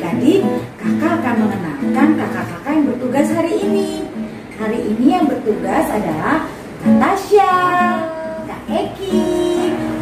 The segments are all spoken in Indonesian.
adik-adik, kakak akan mengenalkan kakak-kakak yang bertugas hari ini. Hari ini yang bertugas adalah Kak Tasya, Kak Eki,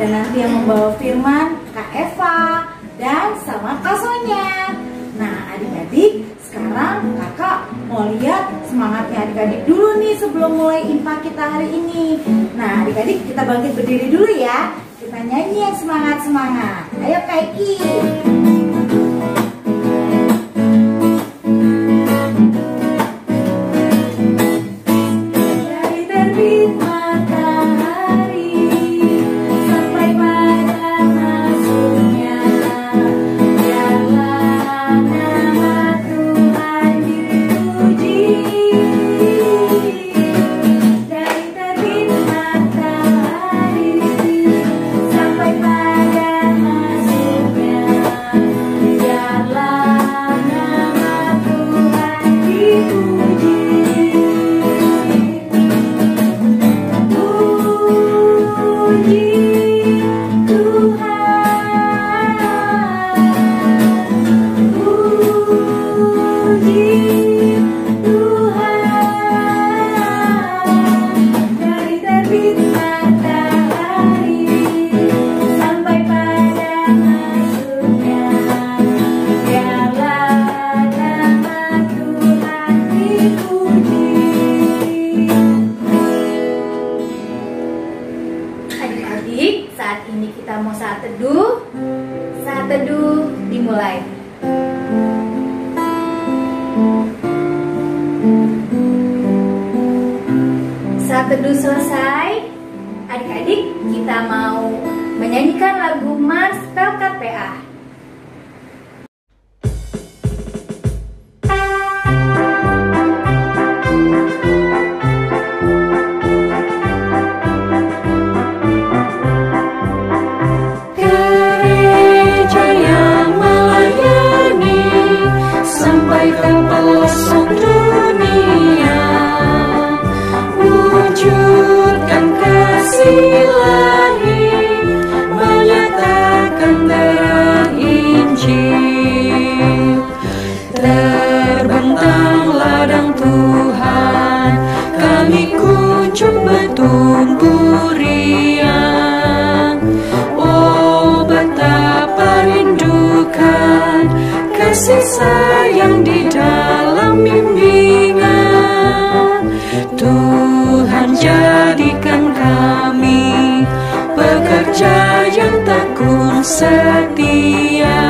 dan nanti yang membawa firman Kak Eva, dan sama Kak Sonya. Nah adik-adik, sekarang kakak mau lihat semangatnya adik-adik dulu nih sebelum mulai infak kita hari ini. Nah adik-adik, kita bangkit berdiri dulu ya. Kita nyanyi yang semangat-semangat. Ayo Kak Eki. Saat ini kita mau saat teduh. Saat teduh dimulai. Saat teduh selesai, adik-adik kita mau menyanyikan lagu Mars Pelkat PA. Kasih sayang di dalam bimbingan Tuhan, jadikan kami pekerja yang tekun setia,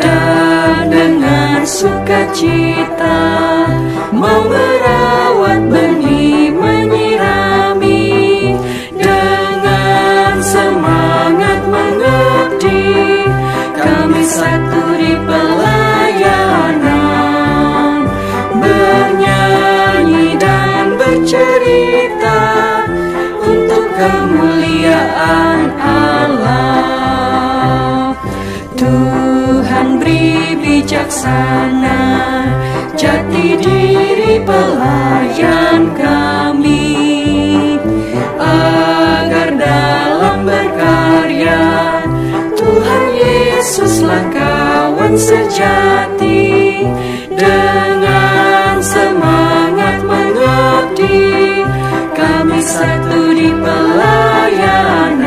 dan dengan sukacita mau merawat benih, menyirami, dengan semangat mengabdi. Kami satu di pelayanan, bernyanyi dan bercerita untuk kemuliaan Allah. Tuhan beri bijaksana jati diri pelayan kami, agar dalam berkarya Tuhan Yesuslah kawan sejati. Dengan semangat mengabdi, kami satu di pelayanan,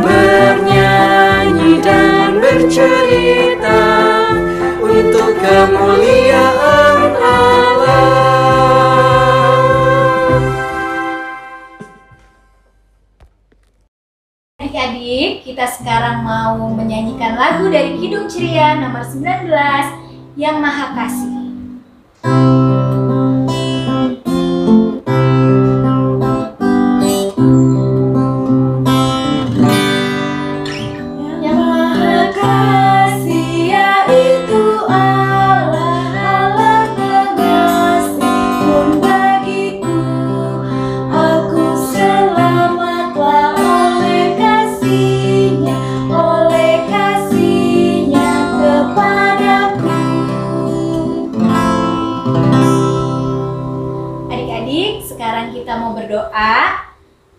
bernyanyi dan bercerita untuk kemuliaan Allah. Adik-adik, kita sekarang mau menyanyikan lagu dari Kidung Ceria nomor 19, Yang Maha Kasih. Sekarang kita mau berdoa.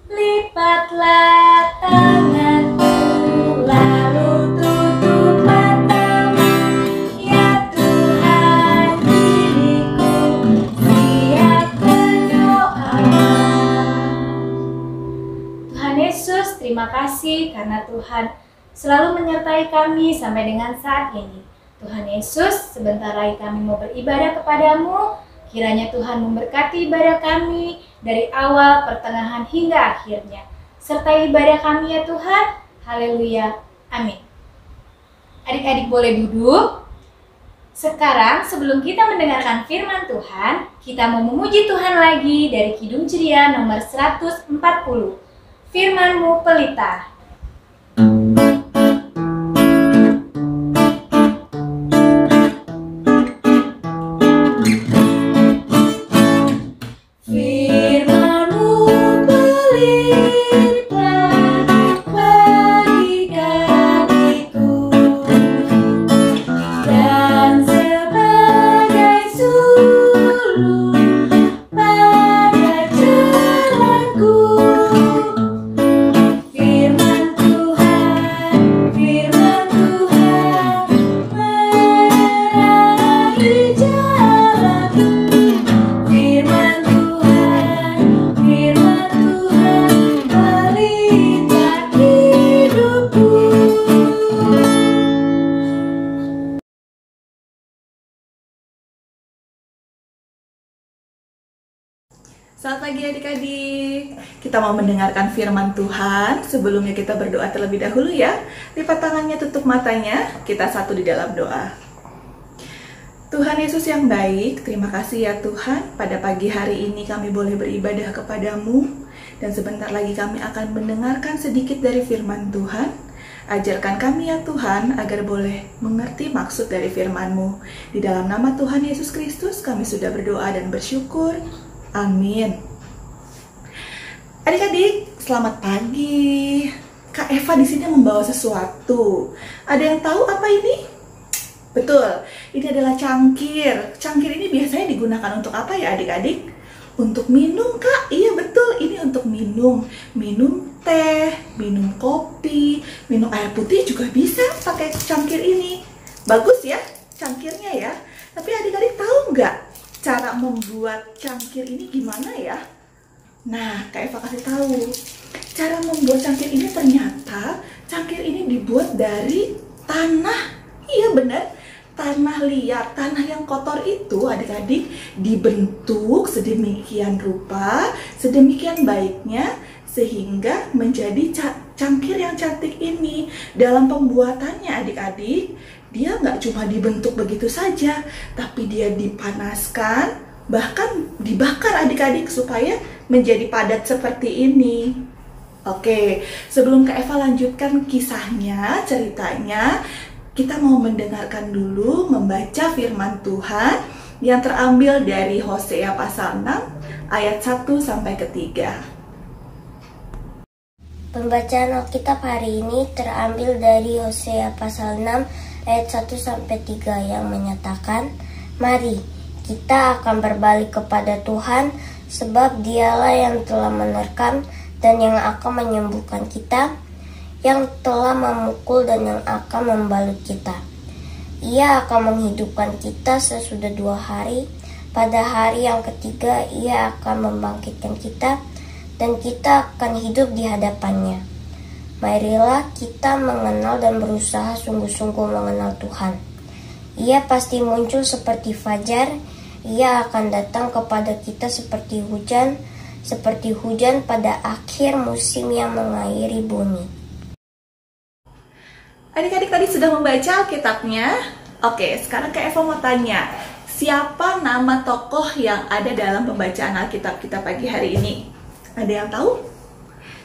Lipatlah tanganku, lalu tutup mata. karena Tuhan selalu menyertai kami sampai dengan saat ini. Tuhan Yesus, sebentar lagi kami mau beribadah kepadamu. Kiranya Tuhan memberkati ibadah kami dari awal, pertengahan hingga akhirnya. Sertai ibadah kami ya Tuhan. Haleluya. Amin. Adik-adik boleh duduk. Sekarang sebelum kita mendengarkan firman Tuhan, kita mau memuji Tuhan lagi dari Kidung Ceria nomor 140. Firman-Mu pelita. Selamat pagi adik-adik. Kita mau mendengarkan firman Tuhan. Sebelumnya kita berdoa terlebih dahulu ya. Lipat tangannya, tutup matanya. Kita satu di dalam doa. Tuhan Yesus yang baik, terima kasih ya Tuhan. Pada pagi hari ini kami boleh beribadah kepadamu. Dan sebentar lagi kami akan mendengarkan sedikit dari firman Tuhan. Ajarkan kami ya Tuhan agar boleh mengerti maksud dari firman-Mu. Di dalam nama Tuhan Yesus Kristus kami sudah berdoa dan bersyukur. Amin. Adik-adik, selamat pagi. Kak Eva di sini membawa sesuatu. Ada yang tahu apa ini? Betul, ini adalah cangkir. Cangkir ini biasanya digunakan untuk apa ya adik-adik? Untuk minum, Kak. Iya betul, ini untuk minum. Minum teh, minum kopi, minum air putih juga bisa pakai cangkir ini. Bagus ya cangkirnya ya. Tapi adik-adik tahu nggak cara membuat cangkir ini gimana ya? Nah, Kak Eva kasih tahu. Cara membuat cangkir ini ternyata cangkir ini dibuat dari tanah. Iya benar, tanah liat, tanah yang kotor itu adik-adik dibentuk sedemikian rupa, sedemikian baiknya sehingga menjadi cangkir yang cantik ini. Dalam pembuatannya adik-adik, dia nggak cuma dibentuk begitu saja, tapi dia dipanaskan, bahkan dibakar adik-adik supaya menjadi padat seperti ini. Oke, sebelum Kak Eva lanjutkan kisahnya, ceritanya, kita mau mendengarkan dulu membaca firman Tuhan yang terambil dari Hosea pasal 6 ayat 1 sampai ke 3. Pembacaan Alkitab hari ini terambil dari Hosea pasal 6 ayat 1 sampai 3 yang menyatakan, "Mari kita akan berbalik kepada Tuhan, sebab Dialah yang telah menerkam dan yang akan menyembuhkan kita, yang telah memukul dan yang akan membalut kita. Ia akan menghidupkan kita sesudah 2 hari. Pada hari yang ketiga Ia akan membangkitkan kita, dan kita akan hidup di hadapannya. Marilah kita mengenal dan berusaha sungguh-sungguh mengenal Tuhan. Ia pasti muncul seperti fajar. Ia akan datang kepada kita seperti hujan pada akhir musim yang mengairi bumi." Adik-adik tadi sudah membaca Alkitabnya. Oke, sekarang Kak Eva mau tanya, siapa nama tokoh yang ada dalam pembacaan Alkitab kita pagi hari ini? Ada yang tahu?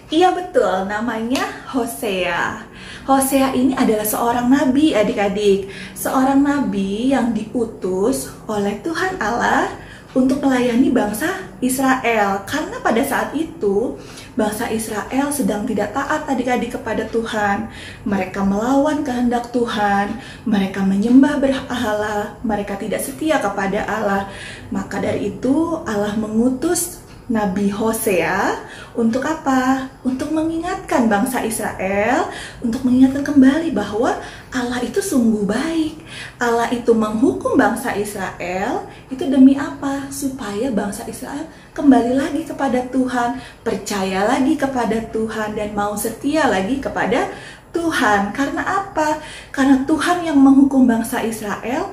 Iya betul, namanya Hosea. Hosea ini adalah seorang nabi adik-adik. Seorang nabi yang diutus oleh Tuhan Allah untuk melayani bangsa Israel. Karena pada saat itu bangsa Israel sedang tidak taat adik-adik kepada Tuhan. Mereka melawan kehendak Tuhan. Mereka menyembah berhala. Mereka tidak setia kepada Allah. Maka dari itu Allah mengutus Nabi Hosea untuk apa? Untuk mengingatkan bangsa Israel, untuk mengingatkan kembali bahwa Allah itu sungguh baik. Allah itu menghukum bangsa Israel, itu demi apa? Supaya bangsa Israel kembali lagi kepada Tuhan, percaya lagi kepada Tuhan, dan mau setia lagi kepada Tuhan. Karena apa? Karena Tuhan yang menghukum bangsa Israel,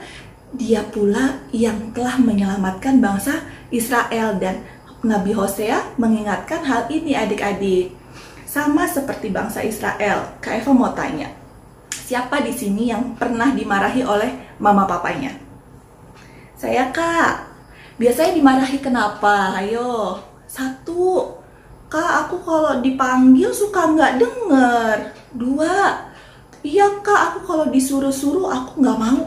Dia pula yang telah menyelamatkan bangsa Israel. Dan Nabi Hosea mengingatkan hal ini adik-adik. Sama seperti bangsa Israel. Kak Eva mau tanya, siapa di sini yang pernah dimarahi oleh mama papanya? Saya, Kak. Biasanya dimarahi kenapa? Ayo, 1. Kak, aku kalau dipanggil suka nggak denger. 2. Iya, Kak, aku kalau disuruh-suruh aku nggak mau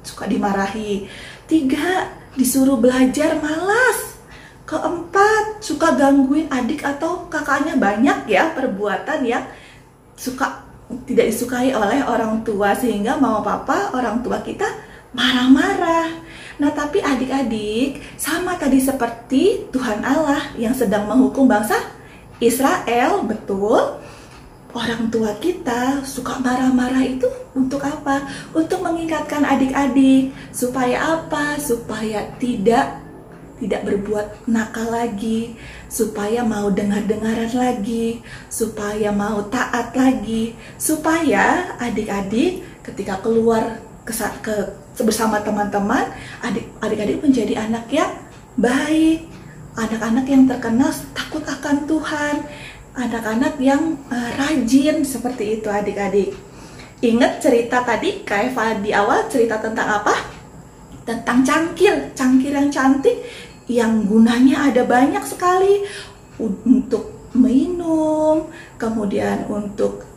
suka dimarahi. 3. Disuruh belajar malas. 4. Suka gangguin adik atau kakaknya. Banyak ya perbuatan yang tidak disukai oleh orang tua, sehingga mama papa orang tua kita marah-marah. Nah, tapi adik-adik, sama tadi seperti Tuhan Allah yang sedang menghukum bangsa Israel, betul? Orang tua kita suka marah-marah itu untuk apa? Untuk mengingatkan adik-adik supaya apa? Supaya tidak berbuat nakal lagi, supaya mau dengar-dengaran lagi, supaya mau taat lagi, supaya adik-adik ketika keluar bersama teman-teman, adik-adik menjadi anak yang baik, anak-anak yang terkenal takut akan Tuhan, anak-anak yang rajin, seperti itu adik-adik. Ingat cerita tadi Kak Eva di awal cerita tentang apa? Tentang cangkir yang cantik, yang gunanya ada banyak sekali, untuk minum, kemudian untuk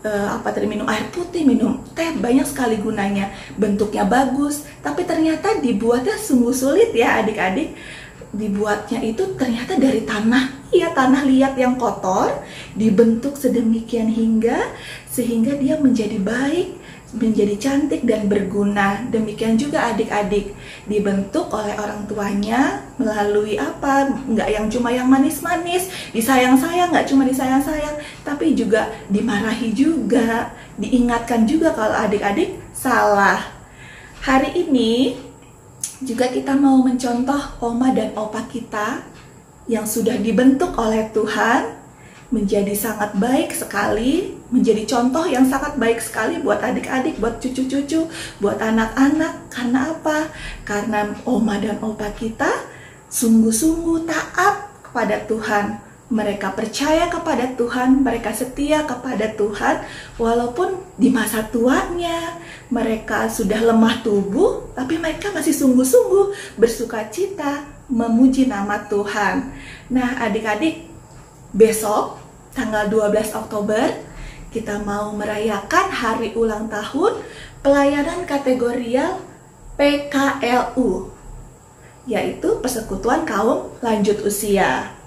minum air putih, minum teh, banyak sekali gunanya. Bentuknya bagus, tapi ternyata dibuatnya sungguh sulit ya adik-adik. Dibuatnya itu ternyata dari tanah liat yang kotor, dibentuk sedemikian sehingga dia menjadi baik, menjadi cantik dan berguna. Demikian juga adik-adik, dibentuk oleh orang tuanya melalui apa? Nggak yang cuma yang manis-manis, disayang-sayang, nggak cuma disayang-sayang, tapi juga dimarahi juga, diingatkan juga kalau adik-adik salah. Hari ini juga kita mau mencontoh oma dan opa kita yang sudah dibentuk oleh Tuhan menjadi sangat baik sekali, menjadi contoh yang sangat baik sekali buat adik-adik, buat cucu-cucu, buat anak-anak. Karena apa? Karena oma dan opa kita sungguh-sungguh taat kepada Tuhan. Mereka percaya kepada Tuhan, mereka setia kepada Tuhan, walaupun di masa tuanya mereka sudah lemah tubuh, tapi mereka masih sungguh-sungguh bersuka cita memuji nama Tuhan. Nah adik-adik, besok tanggal 12 Oktober kita mau merayakan hari ulang tahun pelayanan kategorial PKLU, yaitu Persekutuan Kaum Lanjut Usia.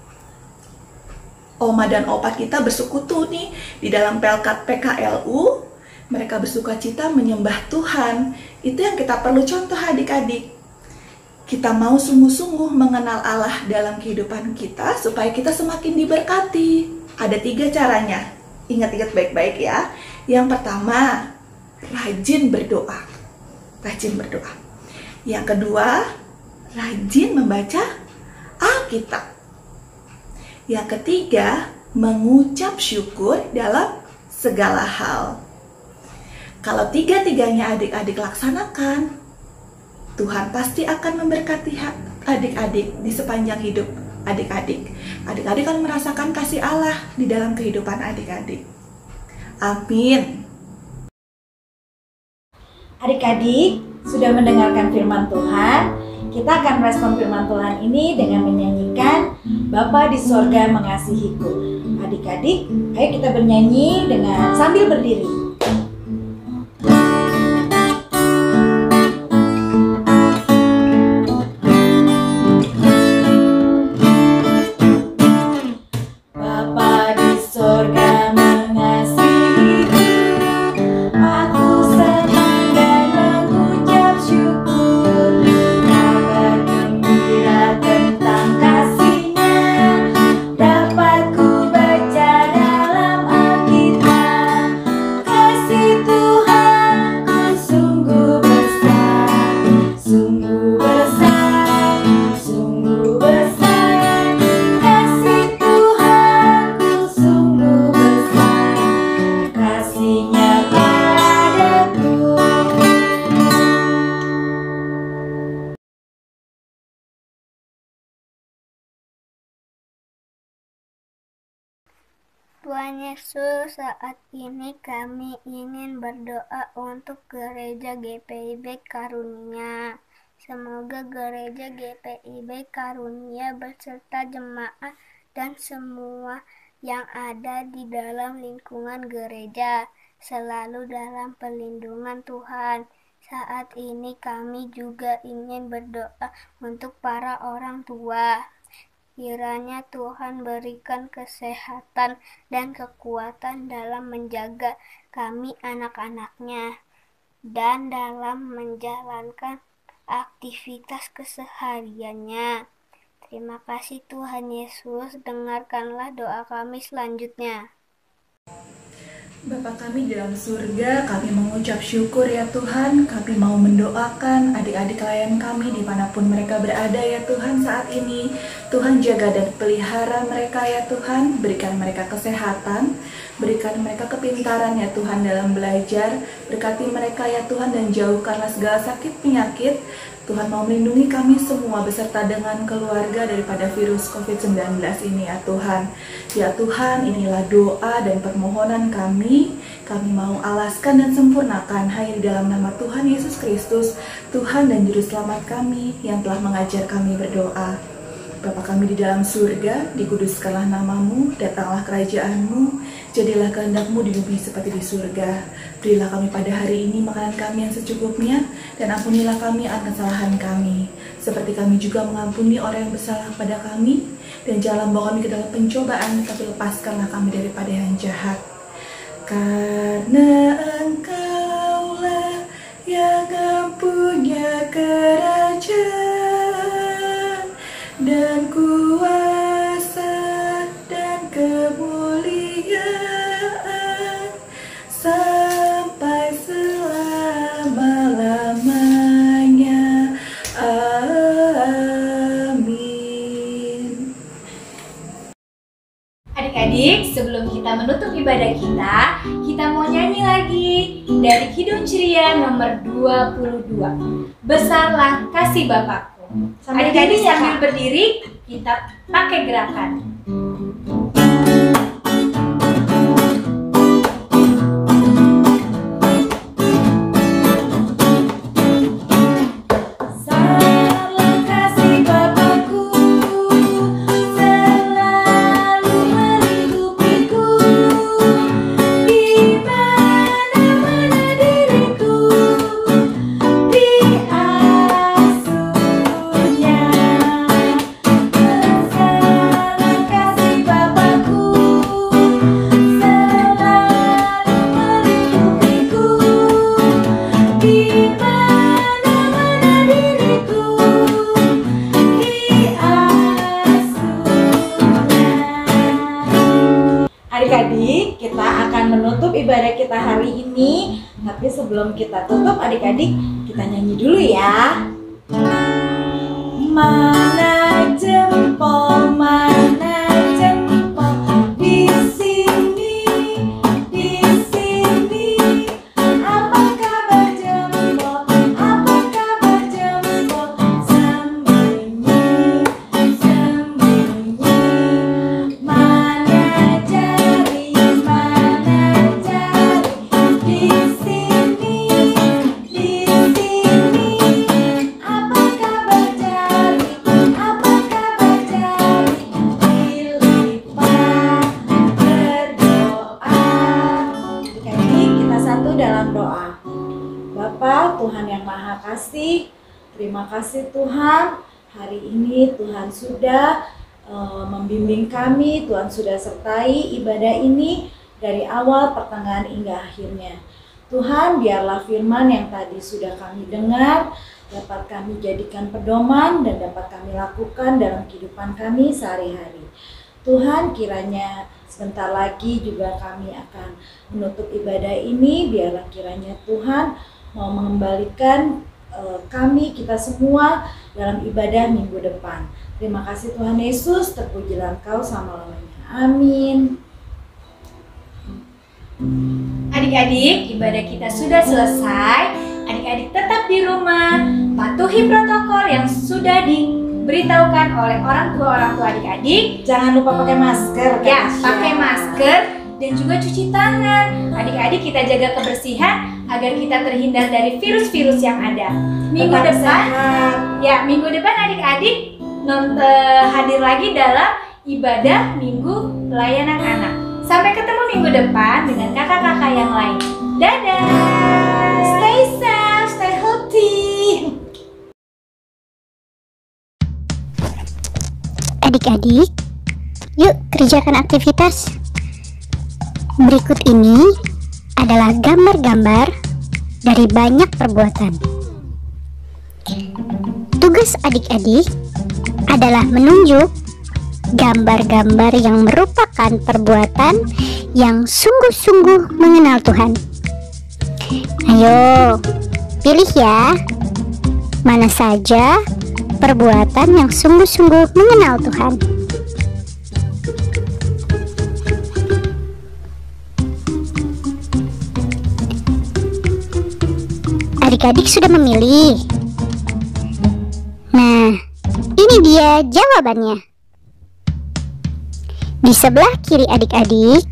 Oma dan opa kita bersekutu nih di dalam pelkat PKLU. Mereka bersuka cita menyembah Tuhan. Itu yang kita perlu contoh adik-adik. Kita mau sungguh-sungguh mengenal Allah dalam kehidupan kita supaya kita semakin diberkati. Ada 3 caranya. Ingat-ingat baik-baik ya. Yang pertama, rajin berdoa. Rajin berdoa. Yang kedua, rajin membaca Alkitab. Yang ketiga, mengucap syukur dalam segala hal. Kalau 3-tiganya adik-adik laksanakan, Tuhan pasti akan memberkati adik-adik di sepanjang hidup adik-adik. Adik-adik akan merasakan kasih Allah di dalam kehidupan adik-adik. Amin. Adik-adik sudah mendengarkan firman Tuhan. Kita akan merespon firman Tuhan ini dengan menyanyikan Bapa di Sorga Mengasihiku. Adik-adik, ayo kita bernyanyi dengan sambil berdiri. Tentang kasih-Nya Tuhan Yesus, saat ini kami ingin berdoa untuk gereja GPIB Karunia. Semoga gereja GPIB Karunia beserta jemaat dan semua yang ada di dalam lingkungan gereja selalu dalam perlindungan Tuhan. Saat ini kami juga ingin berdoa untuk para orang tua. Kiranya Tuhan berikan kesehatan dan kekuatan dalam menjaga kami anak-anaknya dan dalam menjalankan aktivitas kesehariannya. Terima kasih Tuhan Yesus, dengarkanlah doa kami selanjutnya. Bapa kami di dalam surga, kami mengucap syukur ya Tuhan. Kami mau mendoakan adik-adik klien kami dimanapun mereka berada ya Tuhan saat ini. Tuhan jaga dan pelihara mereka ya Tuhan. Berikan mereka kesehatan, berikan mereka kepintaran ya Tuhan dalam belajar. Berkati mereka ya Tuhan dan jauhkanlah segala sakit penyakit. Tuhan mau melindungi kami semua beserta dengan keluarga daripada virus COVID-19 ini ya Tuhan. Ya Tuhan, inilah doa dan permohonan kami. Kami mau alaskan dan sempurnakan hanya di dalam nama Tuhan Yesus Kristus, Tuhan dan Juru Selamat kami yang telah mengajar kami berdoa. Bapa kami di dalam surga, dikuduskanlah namamu, datanglah kerajaan-Mu, jadilah kehendak-Mu di bumi seperti di surga. Berilah kami pada hari ini makanan kami yang secukupnya, dan ampunilah kami akan kesalahan kami, seperti kami juga mengampuni orang yang bersalah kepada kami, dan janganlah membawa kami ke dalam pencobaan, tapi lepaskanlah kami daripada yang jahat. Karena Engkaulah yang mempunyai kerajaan dan kuasa dan kemuliaan sampai selama-lamanya. Amin. Adik-adik, sebelum kita menutup ibadah kita mau nyanyi lagi dari Kidung Ceria nomor 22. Besarlah kasih Bapakku. Adik-adik sambil berdiri, kita pakai gerakan. Adik-adik, kita akan menutup ibadah kita hari ini. Tapi sebelum kita tutup, adik-adik, kita nyanyi dulu ya. Mana jempol, mana jempol di sini, di sini. Apa kabar jempol? Apa kabar jempol? Sembunyi, sembunyi. Mana jari, mana jari di sini, di sini. Apa kabar jari? Apa kabar jari? Dilipat berdoa. Jadi kita satu dalam doa. Bapa Tuhan yang Maha Kasih, terima kasih Tuhan. Hari ini Tuhan sudah membimbing kami, Tuhan sudah sertai ibadah ini dari awal, pertengahan hingga akhirnya. Tuhan, biarlah firman yang tadi sudah kami dengar dapat kami jadikan pedoman dan dapat kami lakukan dalam kehidupan kami sehari-hari. Tuhan, kiranya sebentar lagi juga kami akan menutup ibadah ini. Biarlah kiranya Tuhan mau mengembalikan kami, kita semua dalam ibadah minggu depan. Terima kasih Tuhan Yesus, terpujilah Engkau selama-lamanya. Amin. Adik-adik, ibadah kita sudah selesai. Adik-adik tetap di rumah, patuhi protokol yang sudah diberitahukan oleh orang tua adik-adik. Jangan lupa pakai masker. Ya, pakai masker dan juga cuci tangan. Adik-adik kita jaga kebersihan agar kita terhindar dari virus-virus yang ada. Minggu depan adik-adik hadir lagi dalam ibadah Minggu Pelayanan Anak. Sampai ketemu minggu depan dengan kakak-kakak yang lain. Dadah! Stay safe, stay healthy. Adik-adik, yuk kerjakan aktivitas. Berikut ini adalah gambar-gambar dari banyak perbuatan. Tugas adik-adik adalah menunjuk gambar-gambar yang merupakan perbuatan yang sungguh-sungguh mengenal Tuhan. Ayo, pilih ya, mana saja perbuatan yang sungguh-sungguh mengenal Tuhan. Adik-adik sudah memilih. Nah, ini dia jawabannya. Di sebelah kiri adik-adik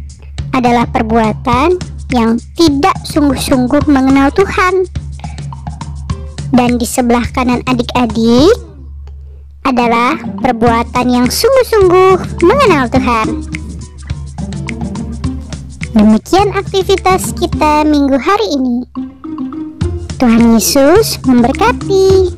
adalah perbuatan yang tidak sungguh-sungguh mengenal Tuhan. Dan di sebelah kanan adik-adik adalah perbuatan yang sungguh-sungguh mengenal Tuhan. Demikian aktivitas kita minggu hari ini. Tuhan Yesus memberkati.